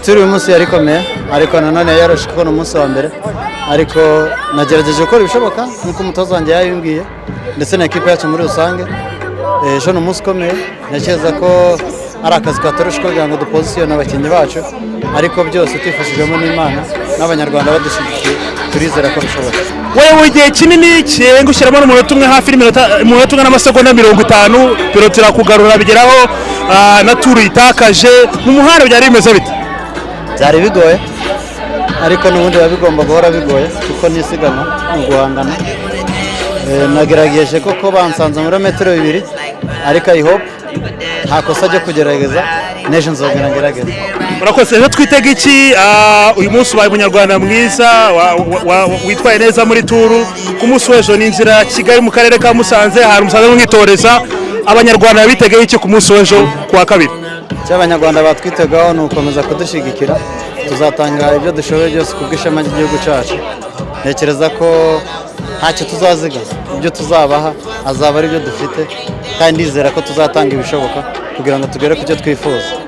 turi uyu munsi yari ikomeye ariko nanone yaroshe kubona umunsi wa mbere ariko nagerageje gukora ibishoboka nk'uko umutoza wanjye yabimbwiye ndetse na ekipe yacu muri rusange. Ejo ni umunsi ukomeye ntekereza ko ari akazi katoroshe kugira ngo dupozisiyone abakinnyi bacu ariko byose twifashijwemo n'Imana n'abanyarwanda badushyigikiye turizera ko bishoboka. Wowe igihe kinini kirenga ushyiramo n'umunota umwe hafi umunota umwe n'amasegonda 50 piloti irakugarura bigeraho na turu itakaje mu muhanda byari bimeze bite? Byari bigoye ariko n'ubundi biba bigomba guhora bigoye kuko n'isiganwa ni uguhangana. Nagerageje koko bansanze muri metero 2 ariko I hope nta kosa ryo kugerageza n'ejo nzongera ngerageza. Urakoze. Ejo twitega iki? Uyu munsi ubaye umunyarwanda mwiza witwaye neza muri turu. Ku munsi w'ejo ni inzira Kigali mu karere ka Musanze hari umusanze mwitoreza. Abanyarwanda bitegeye iki ku munsi w'ejo kuwa kabiri? Cy'abanyarwanda batwitegaho ni ukomeza kudushigikira, tuzatanga ibyo dushoboye byose kubw'ishema ry'igihugu cyacu. Ntekereza ko ntacyo tuzaziga, ibyo tuzabaha azaba ari byo dufite kandi ndizera ko tuzatanga ibishoboka kugira ngo tugere ku cyo twifuza.